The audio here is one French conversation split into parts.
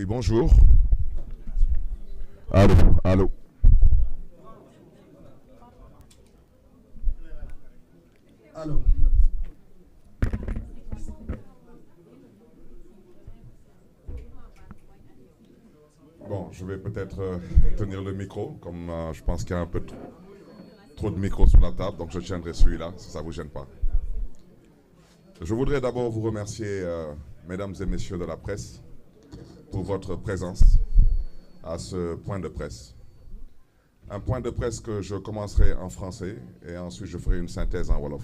Oui, bonjour. Allô, allô. Allô. Bon, je vais peut-être tenir le micro, comme je pense qu'il y a un peu trop de micros sur la table, donc je tiendrai celui-là, si ça ne vous gêne pas. Je voudrais d'abord vous remercier, mesdames et messieurs de la presse, pour votre présence à ce point de presse. Un point de presse que je commencerai en français et ensuite je ferai une synthèse en wolof.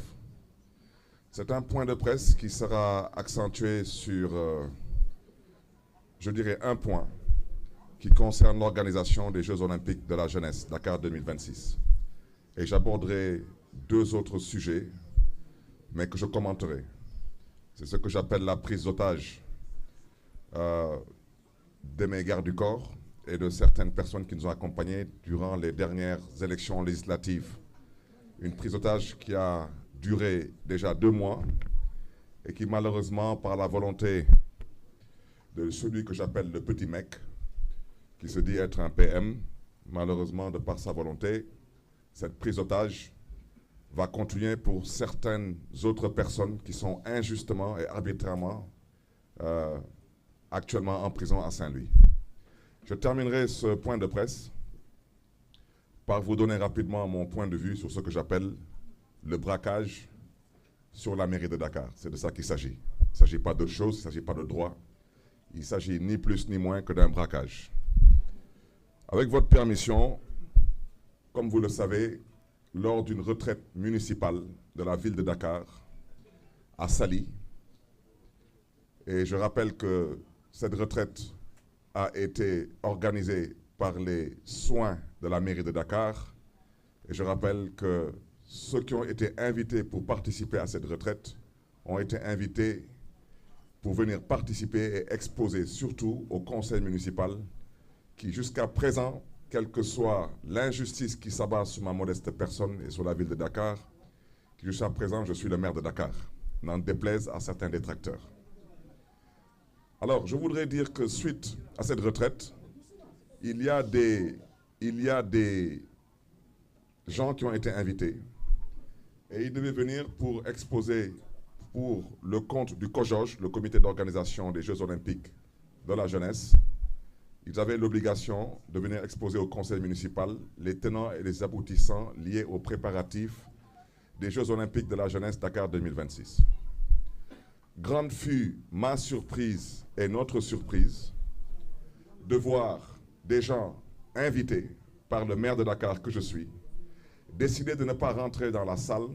C'est un point de presse qui sera accentué sur, je dirais, un point qui concerne l'organisation des Jeux Olympiques de la jeunesse, Dakar 2026. Et j'aborderai deux autres sujets, mais que je commenterai. C'est ce que j'appelle la prise d'otage de mes gardes du corps et de certaines personnes qui nous ont accompagnés durant les dernières élections législatives. Une prise d'otage qui a duré déjà 2 mois et qui malheureusement, par la volonté de celui que j'appelle le petit mec, qui se dit être un PM, malheureusement, de par sa volonté, cette prise d'otage va continuer pour certaines autres personnes qui sont injustement et arbitrairement actuellement en prison à Saint-Louis. Je terminerai ce point de presse par vous donner rapidement mon point de vue sur ce que j'appelle le braquage sur la mairie de Dakar. C'est de ça qu'il s'agit. Il ne s'agit pas d'autre chose, il ne s'agit pas de droit. Il s'agit ni plus ni moins que d'un braquage. Avec votre permission, comme vous le savez, lors d'une retraite municipale de la ville de Dakar, à Saly, et je rappelle que cette retraite a été organisée par les soins de la mairie de Dakar, et je rappelle que ceux qui ont été invités pour participer à cette retraite ont été invités pour venir participer et exposer surtout au conseil municipal qui jusqu'à présent, quelle que soit l'injustice qui s'abat sur ma modeste personne et sur la ville de Dakar, qui jusqu'à présent je suis le maire de Dakar, n'en déplaise à certains détracteurs. Alors je voudrais dire que suite à cette retraite, il y a des gens qui ont été invités et ils devaient venir pour exposer pour le compte du COJOJ, le comité d'organisation des Jeux Olympiques de la jeunesse. Ils avaient l'obligation de venir exposer au conseil municipal les tenants et les aboutissants liés aux préparatifs des Jeux Olympiques de la jeunesse Dakar 2026. Grande fut ma surprise et notre surprise de voir des gens invités par le maire de Dakar que je suis décider de ne pas rentrer dans la salle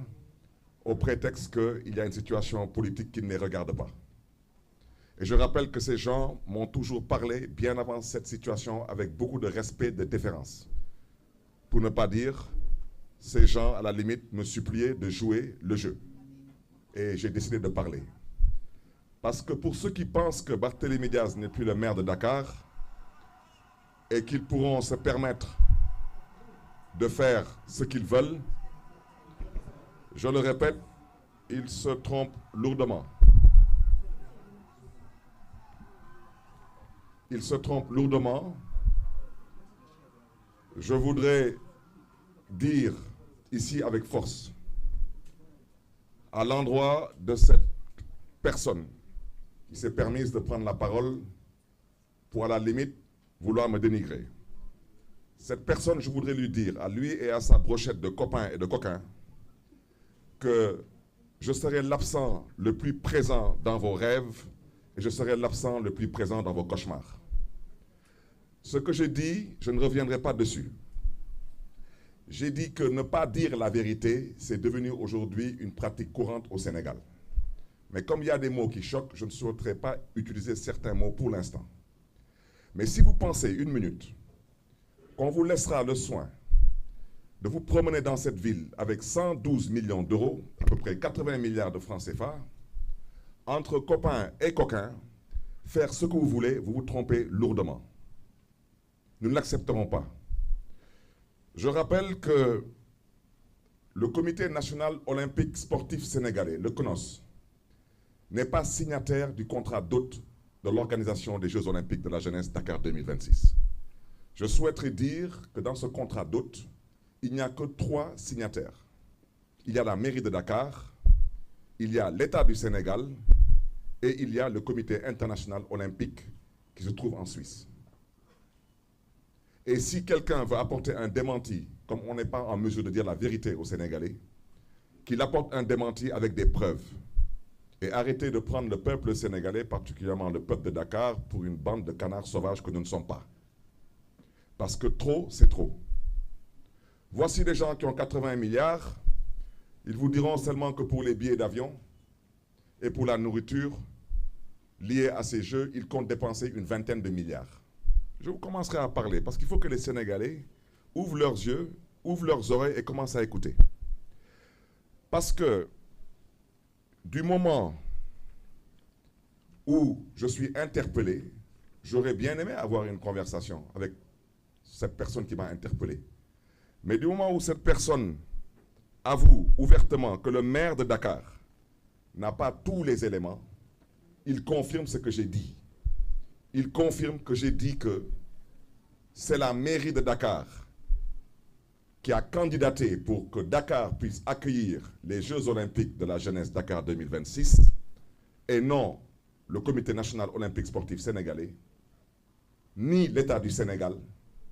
au prétexte qu'il y a une situation politique qui ne les regarde pas. Et je rappelle que ces gens m'ont toujours parlé, bien avant cette situation, avec beaucoup de respect, de déférence. Pour ne pas dire, ces gens, à la limite, me suppliaient de jouer le jeu. Et j'ai décidé de parler. Parce que pour ceux qui pensent que Barthélémy Diaz n'est plus le maire de Dakar et qu'ils pourront se permettre de faire ce qu'ils veulent, je le répète, ils se trompent lourdement. Ils se trompent lourdement. Je voudrais dire ici avec force, à l'endroit de cette personne qui s'est permise de prendre la parole pour à la limite vouloir me dénigrer. Cette personne, je voudrais lui dire, à lui et à sa brochette de copains et de coquins, que je serai l'absent le plus présent dans vos rêves et je serai l'absent le plus présent dans vos cauchemars. Ce que j'ai dit, je ne reviendrai pas dessus. J'ai dit que ne pas dire la vérité, c'est devenu aujourd'hui une pratique courante au Sénégal. Mais comme il y a des mots qui choquent, je ne souhaiterais pas utiliser certains mots pour l'instant. Mais si vous pensez une minute qu'on vous laissera le soin de vous promener dans cette ville avec 112 millions d'euros, à peu près 80 milliards de francs CFA, entre copains et coquins, faire ce que vous voulez, vous vous trompez lourdement. Nous ne l'accepterons pas. Je rappelle que le Comité national olympique sportif sénégalais, le CNOS, n'est pas signataire du contrat d'hôte de l'organisation des Jeux Olympiques de la jeunesse Dakar 2026. Je souhaiterais dire que dans ce contrat d'hôte, il n'y a que 3 signataires. Il y a la mairie de Dakar, il y a l'État du Sénégal et il y a le Comité international olympique qui se trouve en Suisse. Et si quelqu'un veut apporter un démenti, comme on n'est pas en mesure de dire la vérité aux Sénégalais, qu'il apporte un démenti avec des preuves. Et arrêtez de prendre le peuple sénégalais, particulièrement le peuple de Dakar, pour une bande de canards sauvages que nous ne sommes pas. Parce que trop, c'est trop. Voici des gens qui ont 80 milliards. Ils vous diront seulement que pour les billets d'avion et pour la nourriture liée à ces jeux, ils comptent dépenser une vingtaine de milliards. Je vous commencerai à parler parce qu'il faut que les Sénégalais ouvrent leurs yeux, ouvrent leurs oreilles et commencent à écouter. Parce que du moment où je suis interpellé, j'aurais bien aimé avoir une conversation avec cette personne qui m'a interpellé. Mais du moment où cette personne avoue ouvertement que le maire de Dakar n'a pas tous les éléments, il confirme ce que j'ai dit. Il confirme que j'ai dit que c'est la mairie de Dakar qui a candidaté pour que Dakar puisse accueillir les Jeux Olympiques de la jeunesse Dakar 2026 et non le Comité national olympique sportif sénégalais, ni l'État du Sénégal.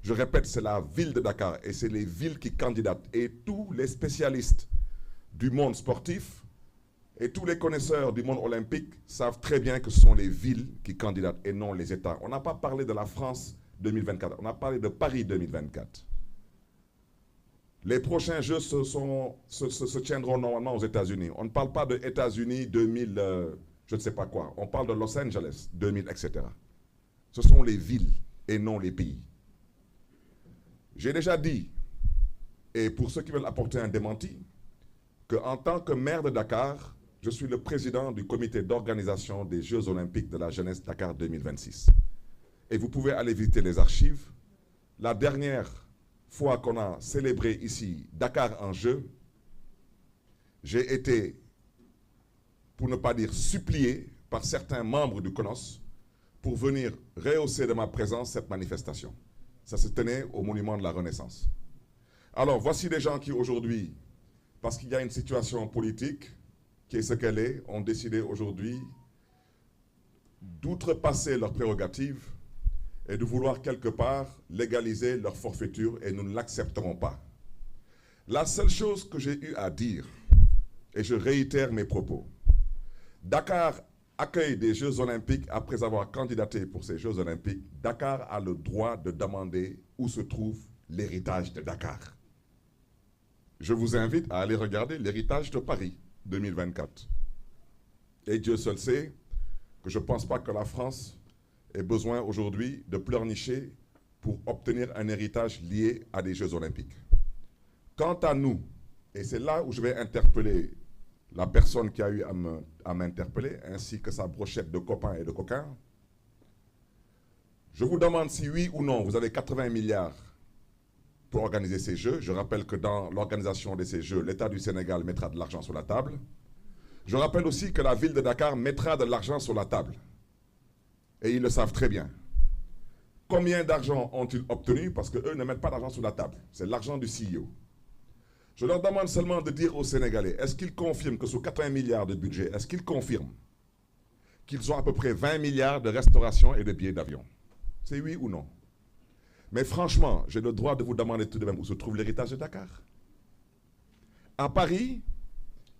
Je répète, c'est la ville de Dakar et c'est les villes qui candidatent. Et tous les spécialistes du monde sportif et tous les connaisseurs du monde olympique savent très bien que ce sont les villes qui candidatent et non les États. On n'a pas parlé de la France 2024, on a parlé de Paris 2024. Les prochains Jeux se tiendront normalement aux États-Unis. On ne parle pas de États-Unis 2000, je ne sais pas quoi. On parle de Los Angeles 2000, etc. Ce sont les villes et non les pays. J'ai déjà dit, et pour ceux qui veulent apporter un démenti, qu'en tant que maire de Dakar, je suis le président du comité d'organisation des Jeux Olympiques de la jeunesse Dakar 2026. Et vous pouvez aller visiter les archives. La dernière fois qu'on a célébré ici Dakar en jeu, j'ai été, pour ne pas dire supplié, par certains membres du CONOS pour venir rehausser de ma présence cette manifestation. Ça se tenait au Monument de la Renaissance. Alors, voici des gens qui aujourd'hui, parce qu'il y a une situation politique qui est ce qu'elle est, ont décidé aujourd'hui d'outrepasser leurs prérogatives et de vouloir quelque part légaliser leur forfaiture et nous ne l'accepterons pas. La seule chose que j'ai eu à dire, et je réitère mes propos, Dakar accueille des Jeux Olympiques après avoir candidaté pour ces Jeux Olympiques. Dakar a le droit de demander où se trouve l'héritage de Dakar. Je vous invite à aller regarder l'héritage de Paris 2024. Et Dieu seul sait que je ne pense pas que la France ait besoin aujourd'hui de pleurnicher pour obtenir un héritage lié à des Jeux Olympiques. Quant à nous, et c'est là où je vais interpeller la personne qui a eu à m'interpeller, ainsi que sa brochette de copains et de coquins, je vous demande si oui ou non vous avez 80 milliards pour organiser ces Jeux. Je rappelle que dans l'organisation de ces Jeux, l'État du Sénégal mettra de l'argent sur la table. Je rappelle aussi que la ville de Dakar mettra de l'argent sur la table. Et ils le savent très bien. Combien d'argent ont-ils obtenu? Parce qu'eux ne mettent pas d'argent sur la table. C'est l'argent du CEO. Je leur demande seulement de dire aux Sénégalais, est-ce qu'ils confirment que sur 80 milliards de budget, est-ce qu'ils confirment qu'ils ont à peu près 20 milliards de restauration et de billets d'avion? C'est oui ou non? Mais franchement, j'ai le droit de vous demander tout de même où se trouve l'héritage de Dakar. À Paris,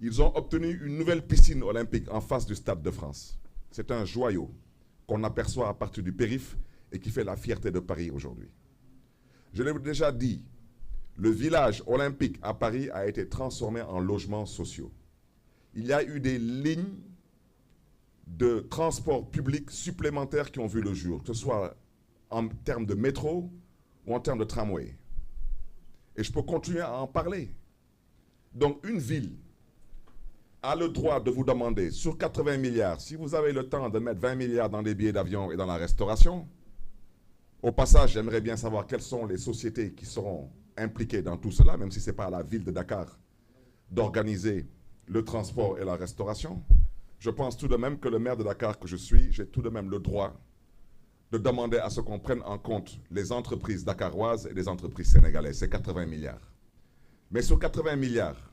ils ont obtenu une nouvelle piscine olympique en face du Stade de France. C'est un joyau qu'on aperçoit à partir du périph' et qui fait la fierté de Paris aujourd'hui. Je l'ai déjà dit, le village olympique à Paris a été transformé en logements sociaux. Il y a eu des lignes de transport public supplémentaires qui ont vu le jour, que ce soit en termes de métro ou en termes de tramway. Et je peux continuer à en parler. Donc une ville a le droit de vous demander, sur 80 milliards, si vous avez le temps de mettre 20 milliards dans les billets d'avion et dans la restauration. Au passage, j'aimerais bien savoir quelles sont les sociétés qui seront impliquées dans tout cela, même si ce n'est pas à la ville de Dakar d'organiser le transport et la restauration. je pense tout de même que le maire de Dakar que je suis, j'ai tout de même le droit de demander à ce qu'on prenne en compte les entreprises dakaroises et les entreprises sénégalaises. C'est 80 milliards. Mais sur 80 milliards,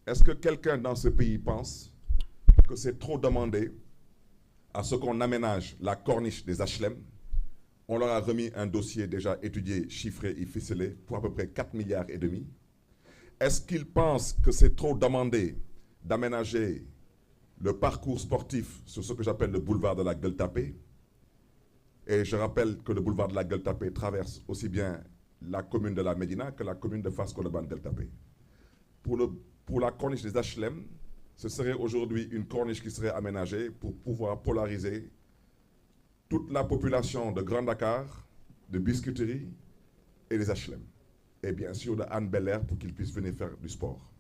est-ce que quelqu'un dans ce pays pense que c'est trop demandé à ce qu'on aménage la corniche des HLM? On leur a remis un dossier déjà étudié, chiffré et ficelé pour à peu près 4 milliards et demi. Est-ce qu'ils pensent que c'est trop demandé d'aménager le parcours sportif sur ce que j'appelle le boulevard de la Gueule-Tapée? Et je rappelle que le boulevard de la Gueule-Tapée traverse aussi bien la commune de la Médina que la commune de Fass-Colobane-Gueule-Tapée. Pour la corniche des HLM, ce serait aujourd'hui une corniche qui serait aménagée pour pouvoir polariser toute la population de Grand Dakar, de Biscuiterie et des HLM. Et bien sûr de Anne Belair pour qu'ils puissent venir faire du sport.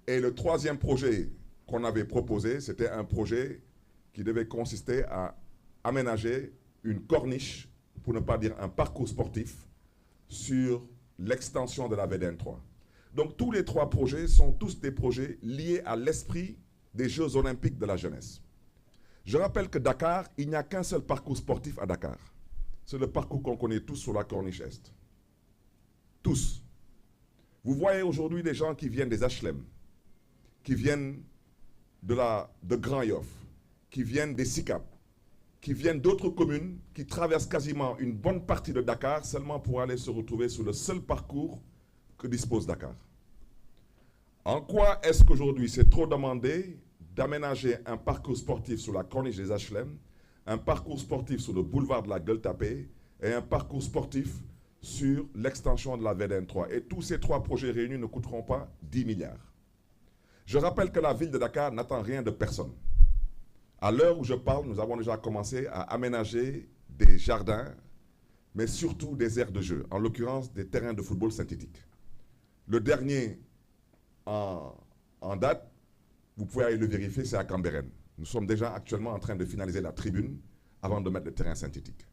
Et le troisième projet qu'on avait proposé, c'était un projet qui devait consister à aménager une corniche, pour ne pas dire un parcours sportif, sur l'extension de la VDN 3. Donc tous les trois projets sont tous des projets liés à l'esprit des Jeux olympiques de la jeunesse. Je rappelle que Dakar, il n'y a qu'un seul parcours sportif à Dakar. C'est le parcours qu'on connaît tous sur la corniche Est. Tous. Vous voyez aujourd'hui des gens qui viennent des HLM, qui viennent de Grand Yoff, qui viennent des SICAP, qui viennent d'autres communes, qui traversent quasiment une bonne partie de Dakar seulement pour aller se retrouver sur le seul parcours que dispose Dakar. En quoi est-ce qu'aujourd'hui c'est trop demandé d'aménager un parcours sportif sur la corniche des HLM, un parcours sportif sur le boulevard de la Gueule-Tapée et un parcours sportif sur l'extension de la VDN 3. Et tous ces trois projets réunis ne coûteront pas 10 milliards. Je rappelle que la ville de Dakar n'attend rien de personne. À l'heure où je parle, nous avons déjà commencé à aménager des jardins, mais surtout des aires de jeu, en l'occurrence des terrains de football synthétique. Le dernier en date, vous pouvez aller le vérifier, c'est à Cambérène. Nous sommes déjà actuellement en train de finaliser la tribune avant de mettre le terrain synthétique.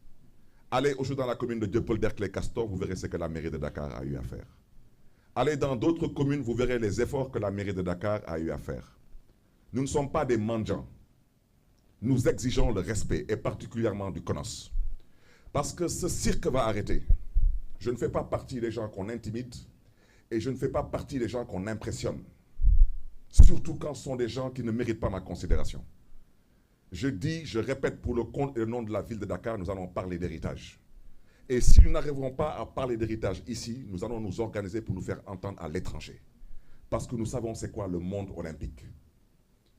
Allez aujourd'hui dans la commune de Dieuppeul-Derklé-Castor, vous verrez ce que la mairie de Dakar a eu à faire. Allez dans d'autres communes, vous verrez les efforts que la mairie de Dakar a eu à faire. Nous ne sommes pas des mendiants. Nous exigeons le respect, et particulièrement du CONOS. Parce que ce cirque va arrêter. Je ne fais pas partie des gens qu'on intimide, et je ne fais pas partie des gens qu'on impressionne. Surtout quand ce sont des gens qui ne méritent pas ma considération. Je dis, je répète, pour le compte et le nom de la ville de Dakar, nous allons parler d'héritage. Et si nous n'arriverons pas à parler d'héritage ici, nous allons nous organiser pour nous faire entendre à l'étranger. Parce que nous savons c'est quoi le monde olympique.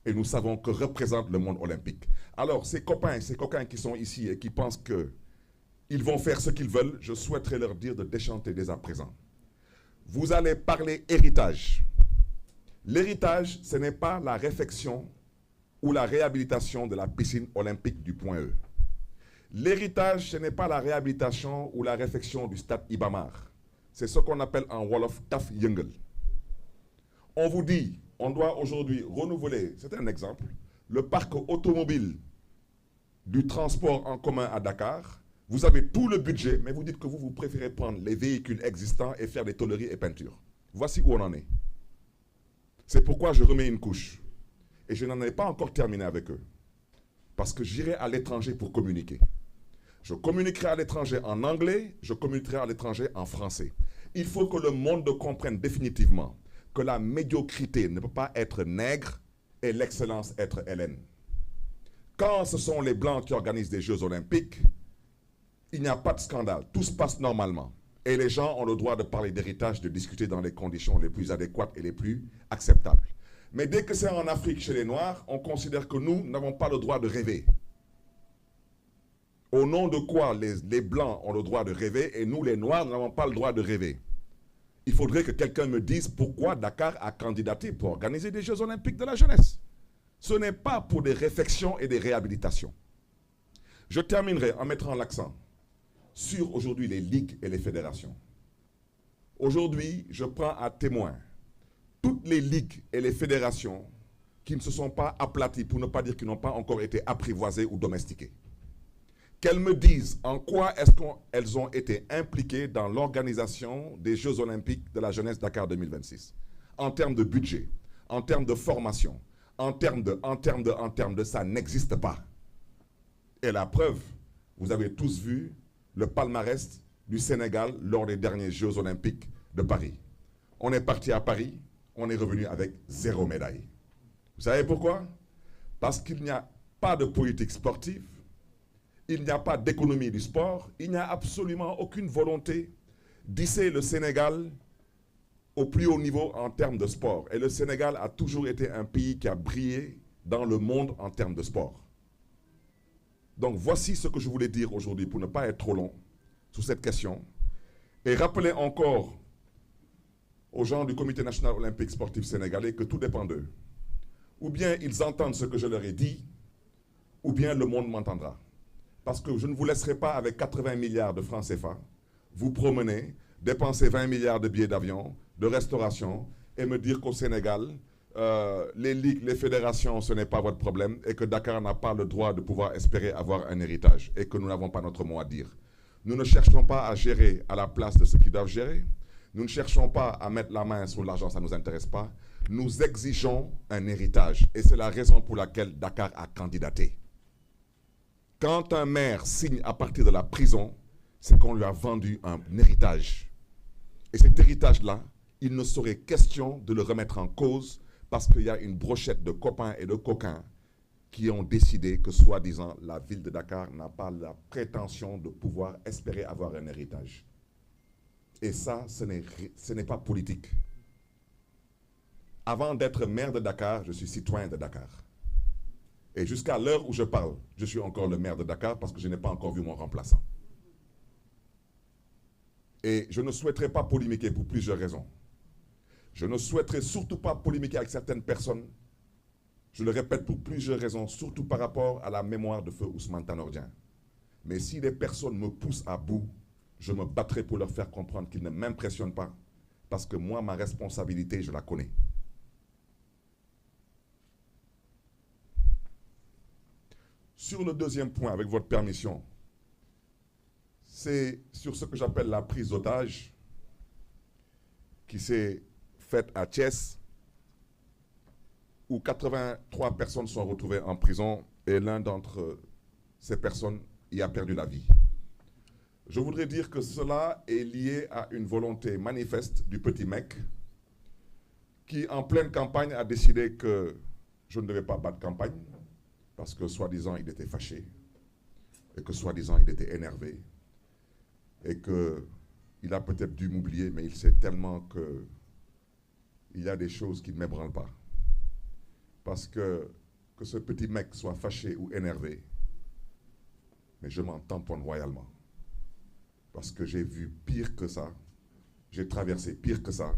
Et nous savons que représente le monde olympique. Alors, ces copains, ces coquins qui sont ici et qui pensent qu'ils vont faire ce qu'ils veulent, je souhaiterais leur dire de déchanter dès à présent. Vous allez parler héritage. L'héritage, ce n'est pas la réfection ou la réhabilitation de la piscine olympique du Point E. L'héritage, ce n'est pas la réhabilitation ou la réfection du stade Iba Mar. C'est ce qu'on appelle en Wolof Taf Yengel. On vous dit, on doit aujourd'hui renouveler, c'est un exemple, le parc automobile du transport en commun à Dakar. Vous avez tout le budget, mais vous dites que vous préférez prendre les véhicules existants et faire des tôleries et peintures. Voici où on en est. C'est pourquoi je remets une couche. Et je n'en ai pas encore terminé avec eux. Parce que j'irai à l'étranger pour communiquer. Je communiquerai à l'étranger en anglais, je communiquerai à l'étranger en français. Il faut que le monde comprenne définitivement que la médiocrité ne peut pas être nègre et l'excellence être hellène. Quand ce sont les Blancs qui organisent des Jeux olympiques, il n'y a pas de scandale, tout se passe normalement. Et les gens ont le droit de parler d'héritage, de discuter dans les conditions les plus adéquates et les plus acceptables. Mais dès que c'est en Afrique chez les Noirs, on considère que nous n'avons pas le droit de rêver. Au nom de quoi les Blancs ont le droit de rêver et nous les Noirs n'avons pas le droit de rêver? Il faudrait que quelqu'un me dise pourquoi Dakar a candidaté pour organiser des Jeux olympiques de la jeunesse. Ce n'est pas pour des réfections et des réhabilitations. Je terminerai en mettant l'accent sur aujourd'hui les ligues et les fédérations. Aujourd'hui, je prends à témoin toutes les ligues et les fédérations qui ne se sont pas aplaties, pour ne pas dire qu'ils n'ont pas encore été apprivoisées ou domestiquées. Qu'elles me disent en quoi est-ce qu'elles ont été impliquées dans l'organisation des Jeux olympiques de la jeunesse Dakar 2026. En termes de budget, en termes de formation, en termes de, ça n'existe pas. Et la preuve, vous avez tous vu le palmarès du Sénégal lors des derniers Jeux Olympiques de Paris. On est parti à Paris, on est revenu avec 0 médaille. Vous savez pourquoi? Parce qu'il n'y a pas de politique sportive, il n'y a pas d'économie du sport, il n'y a absolument aucune volonté d'hisser le Sénégal au plus haut niveau en termes de sport. Et le Sénégal a toujours été un pays qui a brillé dans le monde en termes de sport. Donc voici ce que je voulais dire aujourd'hui pour ne pas être trop long sur cette question. Et rappeler encore aux gens du Comité national olympique sportif sénégalais que tout dépend d'eux. Ou bien ils entendent ce que je leur ai dit, ou bien le monde m'entendra. Parce que je ne vous laisserai pas avec 80 milliards de francs CFA vous promener, dépenser 20 milliards de billets d'avion, de restauration, et me dire qu'au Sénégal, les ligues, les fédérations, ce n'est pas votre problème, et que Dakar n'a pas le droit de pouvoir espérer avoir un héritage, et que nous n'avons pas notre mot à dire. Nous ne cherchons pas à gérer à la place de ceux qui doivent gérer. Nous ne cherchons pas à mettre la main sur l'argent, ça ne nous intéresse pas. Nous exigeons un héritage, et c'est la raison pour laquelle Dakar a candidaté. Quand un maire signe à partir de la prison, c'est qu'on lui a vendu un héritage. Et cet héritage-là, il ne serait question de le remettre en cause parce qu'il y a une brochette de copains et de coquins qui ont décidé que, soi-disant, la ville de Dakar n'a pas la prétention de pouvoir espérer avoir un héritage. Et ça, ce n'est pas politique. Avant d'être maire de Dakar, je suis citoyen de Dakar. Et jusqu'à l'heure où je parle, je suis encore le maire de Dakar parce que je n'ai pas encore vu mon remplaçant. Et je ne souhaiterais pas polémiquer pour plusieurs raisons. Je ne souhaiterais surtout pas polémiquer avec certaines personnes. Je le répète pour plusieurs raisons, surtout par rapport à la mémoire de feu Ousmane Tanor Dieng. Mais si les personnes me poussent à bout, je me battrai pour leur faire comprendre qu'ils ne m'impressionnent pas. Parce que moi, ma responsabilité, je la connais. Sur le deuxième point, avec votre permission, c'est sur ce que j'appelle la prise d'otage qui s'est faite à Thiès, où 83 personnes sont retrouvées en prison et l'un d'entre ces personnes y a perdu la vie. Je voudrais dire que cela est lié à une volonté manifeste du petit mec qui, en pleine campagne, a décidé que je ne devais pas battre campagne parce que, soi-disant, il était fâché et que, soi-disant, il était énervé et qu'il a peut-être dû m'oublier, mais il sait tellement qu'il y a des choses qui ne m'ébranlent pas. Parce que ce petit mec soit fâché ou énervé, mais je m'en tamponne royalement. Parce que j'ai vu pire que ça, j'ai traversé pire que ça,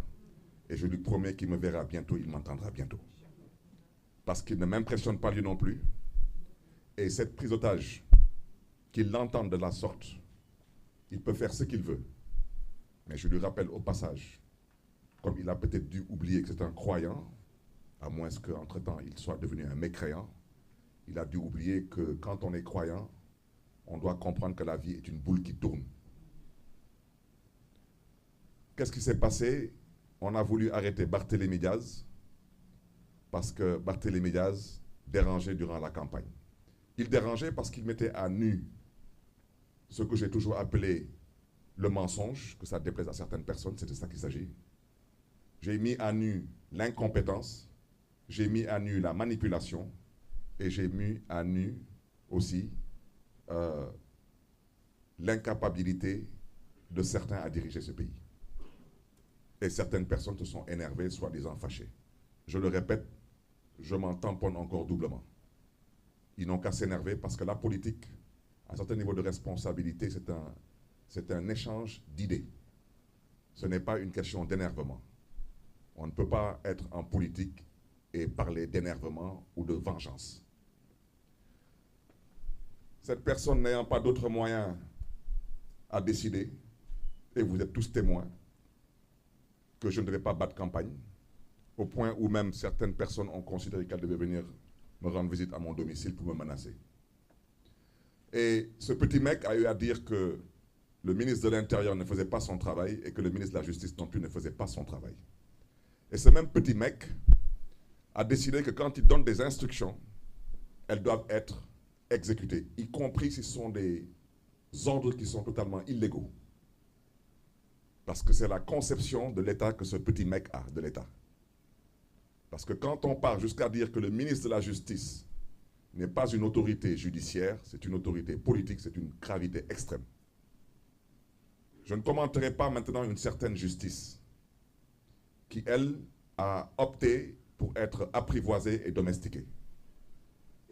et je lui promets qu'il me verra bientôt, il m'entendra bientôt. Parce qu'il ne m'impressionne pas lui non plus, et cette prise d'otage, qu'il l'entende de la sorte, il peut faire ce qu'il veut. Mais je lui rappelle au passage, comme il a peut-être dû oublier que c'est un croyant, à moins qu'entre-temps il soit devenu un mécréant, il a dû oublier que quand on est croyant, on doit comprendre que la vie est une boule qui tourne. Qu'est-ce qui s'est passé? On a voulu arrêter Barthélémy Diaz parce que Barthélémy Diaz dérangeait durant la campagne. Il dérangeait parce qu'il mettait à nu ce que j'ai toujours appelé le mensonge, que ça déplaise à certaines personnes, c'est de ça qu'il s'agit. J'ai mis à nu l'incompétence, j'ai mis à nu la manipulation et j'ai mis à nu aussi l'incapacité de certains à diriger ce pays. Et certaines personnes se sont énervées, soi-disant fâchées. Je le répète, je m'en tamponne encore doublement. Ils n'ont qu'à s'énerver parce que la politique, à un certain niveau de responsabilité, c'est un échange d'idées. Ce n'est pas une question d'énervement. On ne peut pas être en politique et parler d'énervement ou de vengeance. Cette personne n'ayant pas d'autres moyens à décider, et vous êtes tous témoins, que je ne devais pas battre campagne, au point où même certaines personnes ont considéré qu'elles devaient venir me rendre visite à mon domicile pour me menacer. Et ce petit mec a eu à dire que le ministre de l'Intérieur ne faisait pas son travail et que le ministre de la Justice non plus ne faisait pas son travail. Et ce même petit mec a décidé que quand il donne des instructions, elles doivent être exécutées, y compris si ce sont des ordres qui sont totalement illégaux. Parce que c'est la conception de l'État que ce petit mec a, de l'État. Parce que quand on part jusqu'à dire que le ministre de la Justice n'est pas une autorité judiciaire, c'est une autorité politique, c'est une gravité extrême. Je ne commenterai pas maintenant une certaine justice qui, elle, a opté pour être apprivoisée et domestiquée.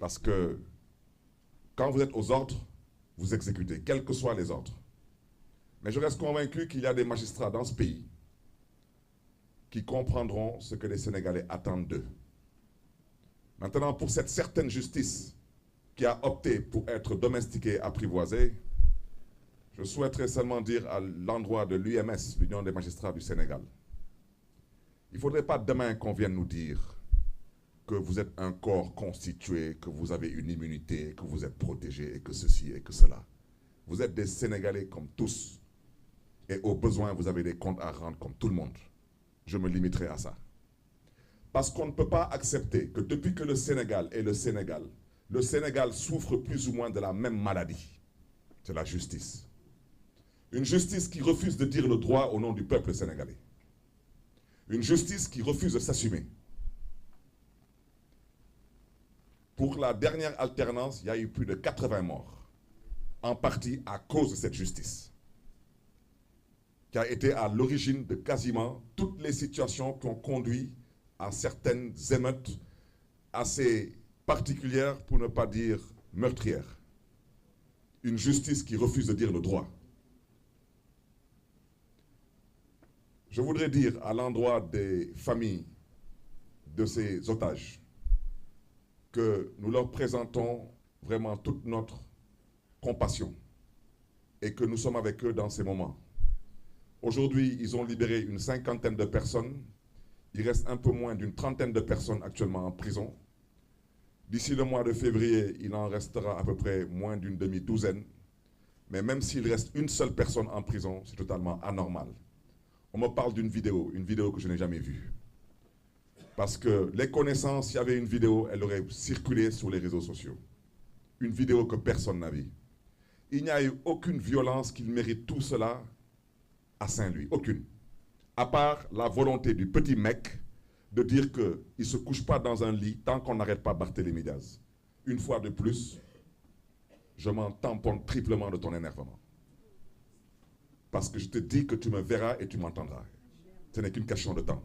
Parce que quand vous êtes aux ordres, vous exécutez, quels que soient les ordres. Mais je reste convaincu qu'il y a des magistrats dans ce pays qui comprendront ce que les Sénégalais attendent d'eux. Maintenant, pour cette certaine justice qui a opté pour être domestiquée, apprivoisée, je souhaiterais seulement dire à l'endroit de l'UMS, l'Union des magistrats du Sénégal, il ne faudrait pas demain qu'on vienne nous dire que vous êtes un corps constitué, que vous avez une immunité, que vous êtes protégé, et que ceci et que cela. Vous êtes des Sénégalais comme tous. Et au besoin, vous avez des comptes à rendre comme tout le monde. Je me limiterai à ça. Parce qu'on ne peut pas accepter que depuis que le Sénégal est le Sénégal souffre plus ou moins de la même maladie. C'est la justice. Une justice qui refuse de dire le droit au nom du peuple sénégalais. Une justice qui refuse de s'assumer. Pour la dernière alternance, il y a eu plus de 80 morts, en partie à cause de cette justice, qui a été à l'origine de quasiment toutes les situations qui ont conduit à certaines émeutes assez particulières, pour ne pas dire meurtrières. Une justice qui refuse de dire le droit. Je voudrais dire à l'endroit des familles de ces otages que nous leur présentons vraiment toute notre compassion et que nous sommes avec eux dans ces moments. Aujourd'hui, ils ont libéré une 50aine de personnes. Il reste un peu moins d'une 30aine de personnes actuellement en prison. D'ici le mois de février, il en restera à peu près moins d'une demi-douzaine. Mais même s'il reste une seule personne en prison, c'est totalement anormal. On me parle d'une vidéo que je n'ai jamais vue. Parce que les connaissances, s'il y avait une vidéo, elle aurait circulé sur les réseaux sociaux. Une vidéo que personne n'a vue. Il n'y a eu aucune violence qui mérite tout cela à Saint-Louis. Aucune. À part la volonté du petit mec de dire qu'il ne se couche pas dans un lit tant qu'on n'arrête pas Barthélémy Diaz. Une fois de plus, je m'en tamponne triplement de ton énervement. Parce que je te dis que tu me verras et tu m'entendras. Ce n'est qu'une question de temps.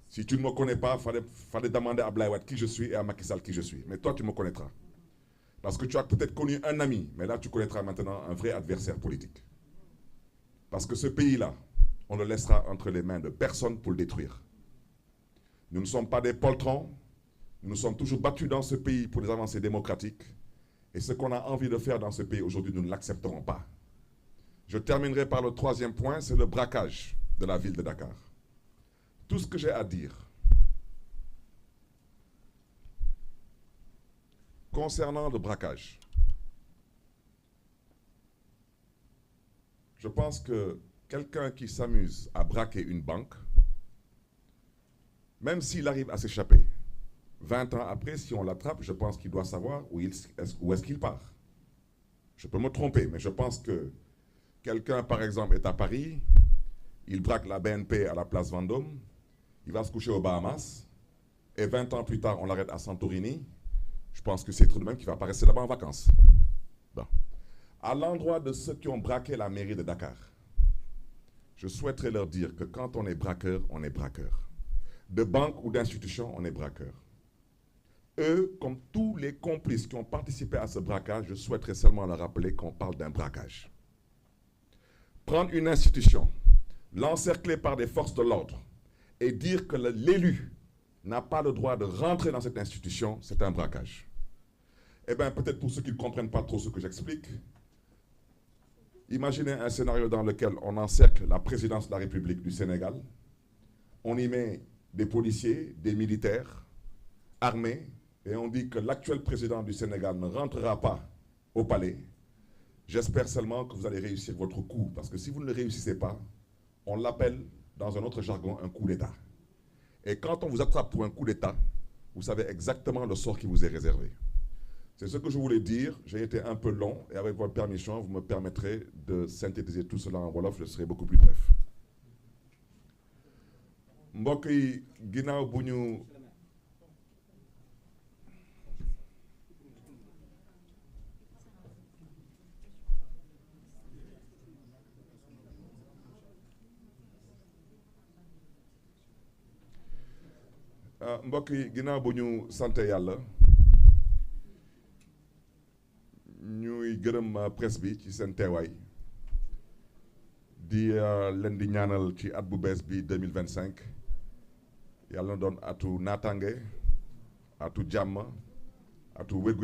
Si tu ne me connais pas, il fallait demander à Abdoulaye Wade qui je suis et à Macky Sall qui je suis. Mais toi, tu me connaîtras. Parce que tu as peut-être connu un ami, mais là, tu connaîtras maintenant un vrai adversaire politique. Parce que ce pays-là, on le laissera entre les mains de personne pour le détruire. Nous ne sommes pas des poltrons. Nous nous sommes toujours battus dans ce pays pour des avancées démocratiques. Et ce qu'on a envie de faire dans ce pays aujourd'hui, nous ne l'accepterons pas. Je terminerai par le troisième point, c'est le braquage de la ville de Dakar. Tout ce que j'ai à dire concernant le braquage, je pense que quelqu'un qui s'amuse à braquer une banque, même s'il arrive à s'échapper, 20 ans après, si on l'attrape, je pense qu'il doit savoir où est-ce qu'il part. Je peux me tromper, mais je pense que quelqu'un, par exemple, est à Paris, il braque la BNP à la place Vendôme, il va se coucher aux Bahamas, et 20 ans plus tard, on l'arrête à Santorini. Je pense que c'est tout de même qu'il va pas rester là-bas en vacances. Bon. À l'endroit de ceux qui ont braqué la mairie de Dakar, je souhaiterais leur dire que quand on est braqueur, on est braqueur. De banque ou d'institution, on est braqueur. Eux, comme tous les complices qui ont participé à ce braquage, je souhaiterais seulement leur rappeler qu'on parle d'un braquage. Prendre une institution, l'encercler par des forces de l'ordre et dire que l'élu n'a pas le droit de rentrer dans cette institution, c'est un braquage. Eh bien, peut-être pour ceux qui ne comprennent pas trop ce que j'explique, imaginez un scénario dans lequel on encercle la présidence de la République du Sénégal, on y met des policiers, des militaires, armés, et on dit que l'actuel président du Sénégal ne rentrera pas au palais. J'espère seulement que vous allez réussir votre coup, parce que si vous ne le réussissez pas, on l'appelle dans un autre jargon un coup d'État. Et quand on vous attrape pour un coup d'État, vous savez exactement le sort qui vous est réservé. C'est ce que je voulais dire. J'ai été un peu long et avec votre permission, vous me permettrez de synthétiser tout cela en wolof. Je serai beaucoup plus bref. mbokk yi ginnaaw bu ñu sante yàlla ñuy gërëm presse bi ci seen teewaay di leen di ñaanal ci at bu bees bi 2025 yàlla na doon atu naataange atu jàmm atu wérgu